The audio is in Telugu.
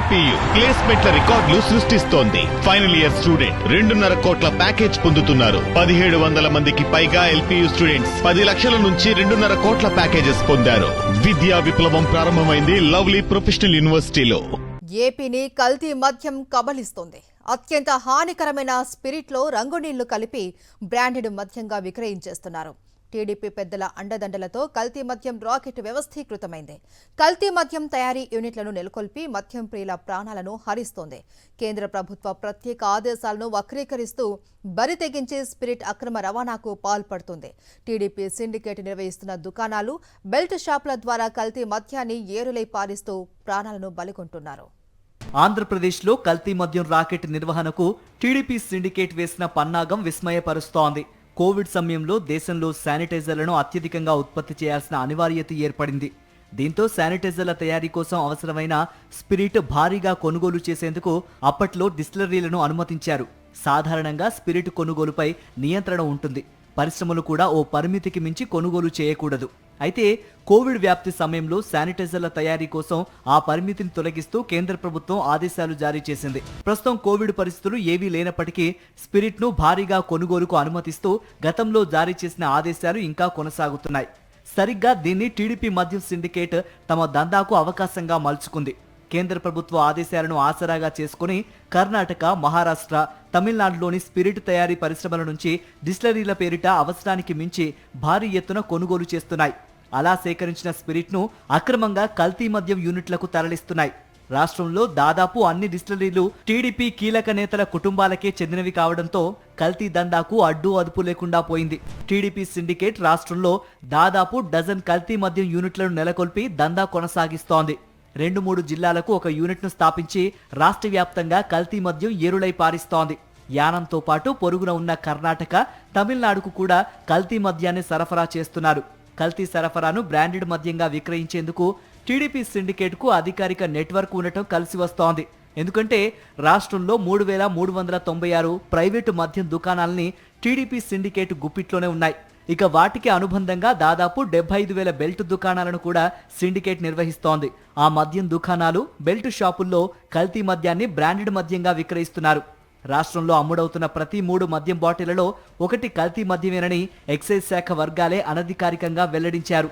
ఎల్పీయు ప్లేస్మెంట్ల రికార్డులు సృష్టిస్తోంది. ఫైనల్ ఇయర్ స్టూడెంట్ 2.5 కోట్ల ప్యాకేజ్ పొందుతున్నారు. 1700 మందికి పైగా ఎల్పీయు స్టూడెంట్స్ 10 లక్షల నుంచి 2.5 కోట్ల ప్యాకేజెస్ పొందారు. విద్యా విప్లవం ప్రారంభమైంది లవ్లీ ప్రొఫెషనల్ యూనివర్సిటీలో. ఏపీని కల్తీ మద్యం కబలిస్తోంది. అత్యంత హానికరమైన స్పిరిట్లో రంగునీళ్లు కలిపి బ్రాండెడ్ మద్యంగా విక్రయించేస్తున్నారు. టీడీపీ పెద్దల అండదండలతో కల్తీ మద్యం రాకెట్ వ్యవస్థీకృతమైంది. కల్తీ మద్యం తయారీ యూనిట్లను నెలకొల్పి మద్యం ప్రియుల ప్రాణాలను హరిస్తోంది. కేంద్ర ప్రభుత్వ ప్రత్యేక ఆదేశాలను వక్రీకరిస్తూ బరి తెగించి స్పిరిట్ అక్రమ రవాణాకు పాల్పడుతుంది. టీడీపీ సిండికేట్ నిర్వహిస్తున్న దుకాణాలు, బెల్ట్ షాపుల ద్వారా కల్తీ మద్యాన్ని ఏరులై పారిస్తూ ప్రాణాలను బలికొంటున్నారు. ఆంధ్రప్రదేశ్లో కల్తీ మద్యం రాకెట్ నిర్వహణకు టీడీపీ సిండికేట్ వేసిన పన్నాగం విస్మయపరుస్తోంది. కోవిడ్ సమయంలో దేశంలో శానిటైజర్లను అత్యధికంగా ఉత్పత్తి చేయాల్సిన అనివార్యత ఏర్పడింది. దీంతో శానిటైజర్ల తయారీ కోసం అవసరమైన స్పిరిట్ భారీగా కొనుగోలు చేసేందుకు అప్పట్లో డిస్టిలరీలను అనుమతించారు. సాధారణంగా స్పిరిట్ కొనుగోలుపై నియంత్రణ ఉంటుంది. పరిశ్రమలు కూడా ఓ పరిమితికి మించి కొనుగోలు చేయకూడదు. అయితే కోవిడ్ వ్యాప్తి సమయంలో శానిటైజర్ల తయారీ కోసం ఆ పరిమితిని తొలగిస్తూ కేంద్ర ప్రభుత్వం ఆదేశాలు జారీ చేసింది. ప్రస్తుతం కోవిడ్ పరిస్థితులు ఏవీ లేనప్పటికీ స్పిరిట్ ను భారీగా కొనుగోలుకు అనుమతిస్తూ గతంలో జారీ చేసిన ఆదేశాలు ఇంకా కొనసాగుతున్నాయి. సరిగ్గా దీన్ని టీడీపీ మద్యం సిండికేట్ తమ దందాకు అవకాశంగా మలుచుకుంది. కేంద్ర ప్రభుత్వ ఆదేశాలను ఆసరాగా చేసుకుని కర్ణాటక, మహారాష్ట్ర, తమిళనాడులోని స్పిరిట్ తయారీ పరిశ్రమల నుంచి డిస్టిలరీల పేరిట అవసరానికి మించి భారీ ఎత్తున కొనుగోలు చేస్తున్నాయి. అలా సేకరించిన స్పిరిట్ ను అక్రమంగా కల్తీ మద్యం యూనిట్లకు తరలిస్తున్నాయి. రాష్ట్రంలో దాదాపు అన్ని డిస్టిలరీలు టీడీపీ కీలక నేతల కుటుంబాలకే చెందినవి కావడంతో కల్తీ దందాకు అడ్డు అదుపు లేకుండా పోయింది. టీడీపీ సిండికేట్ రాష్ట్రంలో దాదాపు డజన్ కల్తీ మద్యం యూనిట్లను నెలకొల్పి దందా కొనసాగిస్తోంది. 2-3 జిల్లాలకు ఒక యూనిట్ను స్థాపించి రాష్ట్ర వ్యాప్తంగా కల్తీ మద్యం ఏరులై పారిస్తోంది. యానంతో పాటు పొరుగున ఉన్న కర్ణాటక, తమిళనాడుకు కూడా కల్తీ మద్యాన్ని సరఫరా చేస్తున్నారు. కల్తీ సరఫరాను బ్రాండెడ్ మద్యంగా విక్రయించేందుకు టీడీపీ సిండికేట్కు అధికారిక నెట్వర్క్ ఉండటం కలిసి వస్తోంది. ఎందుకంటే రాష్ట్రంలో 3,396 ప్రైవేటు మద్యం దుకాణాలని టీడీపీ సిండికేట్ గుప్పిట్లోనే ఉన్నాయి. ఇక వాటికి అనుబంధంగా దాదాపు 75,000 బెల్ట్ దుకాణాలను కూడా సిండికేట్ నిర్వహిస్తోంది. ఆ మద్యం దుకాణాలు, బెల్ట్ షాపుల్లో కల్తీ మద్యాన్ని బ్రాండెడ్ మద్యంగా విక్రయిస్తున్నారు. రాష్ట్రంలో అమ్ముడవుతున్న ప్రతి 3 మద్యం బాటిళ్లలో ఒకటి కల్తీ మద్యమేనని ఎక్సైజ్ శాఖ వర్గాలే అనధికారికంగా వెల్లడించారు.